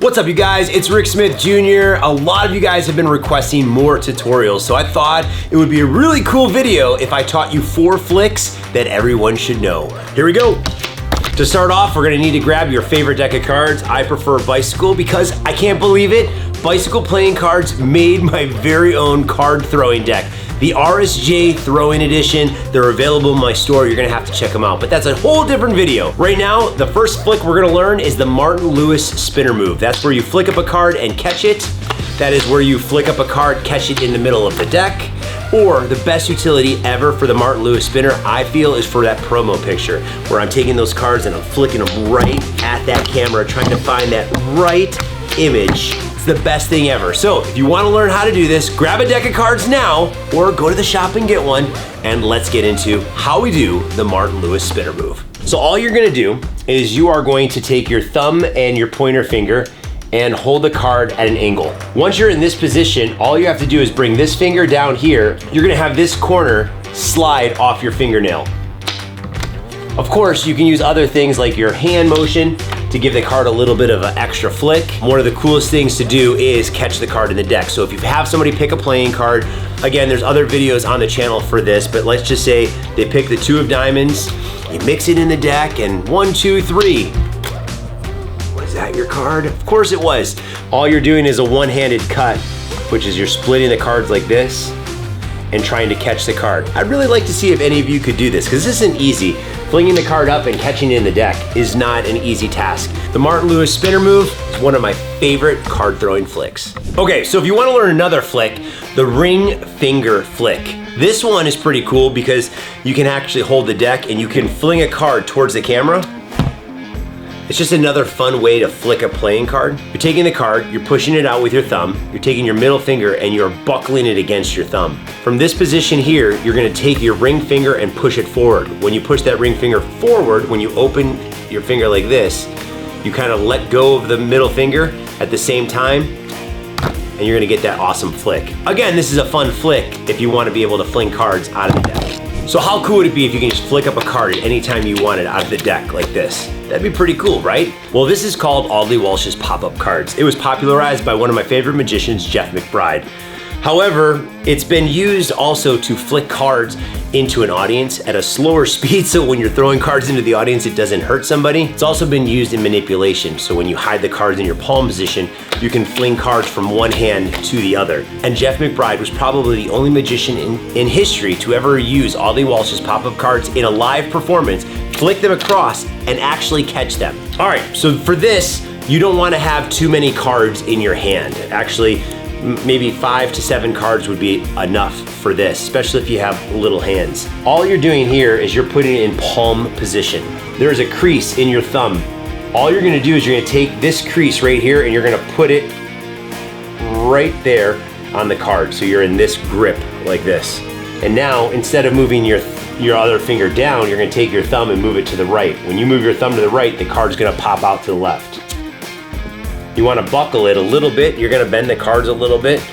What's up, you guys? It's Rick Smith Jr. A lot of you guys have been requesting more tutorials, so I thought it would be a really cool video if I taught you 4 flicks that everyone should know. Here we go. To start off, we're gonna need to grab your favorite deck of cards. I prefer Bicycle because I can't believe it. Bicycle playing cards made my very own card throwing deck. The RSJ Throwing Edition, they're available in my store. You're gonna have to check them out, but that's a whole different video. Right now, the first flick we're gonna learn is the Martin Lewis spinner move. That's where you flick up a card and catch it. That is where you flick up a card, catch it in the middle of the deck. Or the best utility ever for the Martin Lewis spinner, I feel, is for that promo picture, where I'm taking those cards and I'm flicking them right at that camera, trying to find that right image. The best thing ever. So if you want to learn how to do this, grab a deck of cards now or go to the shop and get one, and let's get into how we do the Martin Lewis spinner move. So all you're going to do is you are going to take your thumb and your pointer finger and hold the card at an angle. Once you're in this position, all you have to do is bring this finger down here. You're going to have this corner slide off your fingernail. Of course, you can use other things like your hand motion to give the card a little bit of an extra flick. One of the coolest things to do is catch the card in the deck. So if you have somebody pick a playing card, again, there's other videos on the channel for this, but let's just say they pick the 2 of diamonds, you mix it in the deck, and 1, 2, 3. Was that your card? Of course it was. All you're doing is a one-handed cut, which is you're splitting the cards like this and trying to catch the card. I'd really like to see if any of you could do this, because this isn't easy. Flinging the card up and catching it in the deck is not an easy task. The Martin Lewis spinner move is one of my favorite card throwing flicks. Okay, so if you want to learn another flick, the ring finger flick. This one is pretty cool because you can actually hold the deck and you can fling a card towards the camera. It's just another fun way to flick a playing card. You're taking the card, you're pushing it out with your thumb, you're taking your middle finger and you're buckling it against your thumb. From this position here, you're gonna take your ring finger and push it forward. When you push that ring finger forward, when you open your finger like this, you kind of let go of the middle finger at the same time, and you're gonna get that awesome flick. Again, this is a fun flick if you wanna be able to fling cards out of the deck. So how cool would it be if you can just flick up a card at any time you want it out of the deck like this? That'd be pretty cool, right? Well, this is called Aldi Walsh's pop-up cards. It was popularized by one of my favorite magicians, Jeff McBride. However, it's been used also to flick cards into an audience at a slower speed, so when you're throwing cards into the audience, it doesn't hurt somebody. It's also been used in manipulation, so when you hide the cards in your palm position, you can fling cards from one hand to the other. And Jeff McBride was probably the only magician in history to ever use Aldi Walsh's pop-up cards in a live performance, flick them across, and actually catch them. All right, so for this, you don't want to have too many cards in your hand. Actually, maybe 5 to 7 cards would be enough for this, especially if you have little hands. All you're doing here is you're putting it in palm position. There's a crease in your thumb. All you're gonna do is you're gonna take this crease right here and you're gonna put it right there on the card. So you're in this grip like this. And now, instead of moving your other finger down, you're gonna take your thumb and move it to the right. When you move your thumb to the right, the card's gonna pop out to the left. You want to buckle it a little bit. You're going to bend the cards a little bit.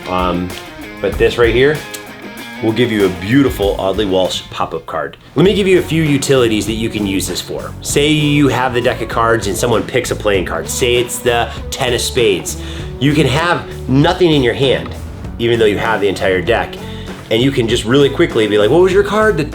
But this right here will give you a beautiful Aldi Walsh pop-up card. Let me give you a few utilities that you can use this for. Say you have the deck of cards and someone picks a playing card. Say it's the 10 of spades. You can have nothing in your hand, even though you have the entire deck. And you can just really quickly be like, what was your card? The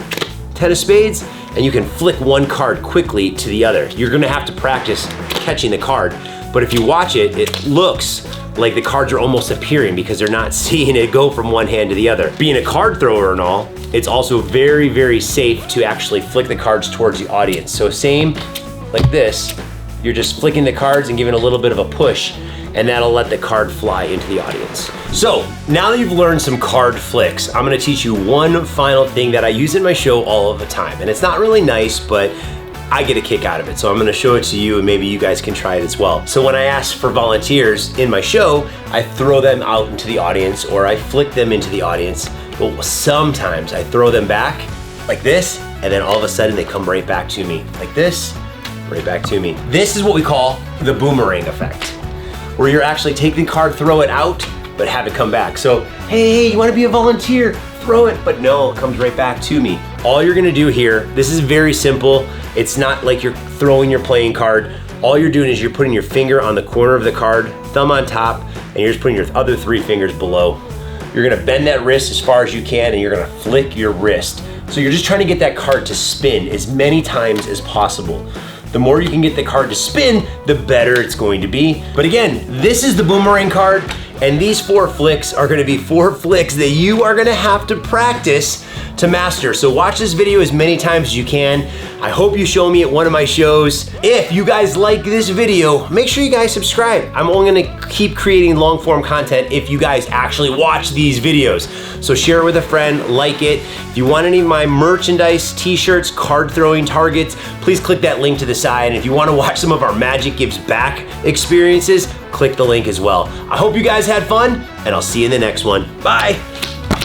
10 of spades? And you can flick one card quickly to the other. You're going to have to practice catching the card. But if you watch it, it looks like the cards are almost appearing because they're not seeing it go from one hand to the other. Being a card thrower and all, it's also very, very safe to actually flick the cards towards the audience. So same like this, you're just flicking the cards and giving a little bit of a push, and that'll let the card fly into the audience. So now that you've learned some card flicks, I'm gonna teach you one final thing that I use in my show all of the time. And it's not really nice, but I get a kick out of it. So I'm gonna show it to you and maybe you guys can try it as well. So when I ask for volunteers in my show, I throw them out into the audience or I flick them into the audience. But sometimes I throw them back like this, and then all of a sudden they come right back to me. Like this, right back to me. This is what we call the boomerang effect, where you're actually taking the card, throw it out, but have it come back. So, hey, you wanna be a volunteer? Throw it, but no, it comes right back to me. All you're gonna do here, this is very simple. It's not like you're throwing your playing card. all you're doing is you're putting your finger on the corner of the card, thumb on top, and you're just putting your other 3 fingers below. You're gonna bend that wrist as far as you can, and you're gonna flick your wrist. So you're just trying to get that card to spin as many times as possible. The more you can get the card to spin, the better it's going to be. But again, this is the Boomerang card, and these 4 flicks are gonna be 4 flicks that you are gonna have to practice to master. So watch this video as many times as you can. I hope you show me at one of my shows. If you guys like this video, make sure you guys subscribe. I'm only gonna keep creating long form content if you guys actually watch these videos. So share it with a friend, like it. If you want any of my merchandise, t-shirts, card throwing targets, please click that link to the side. And if you wanna watch some of our Magic Gives Back experiences, click the link as well. I hope you guys had fun, and I'll see you in the next one. Bye.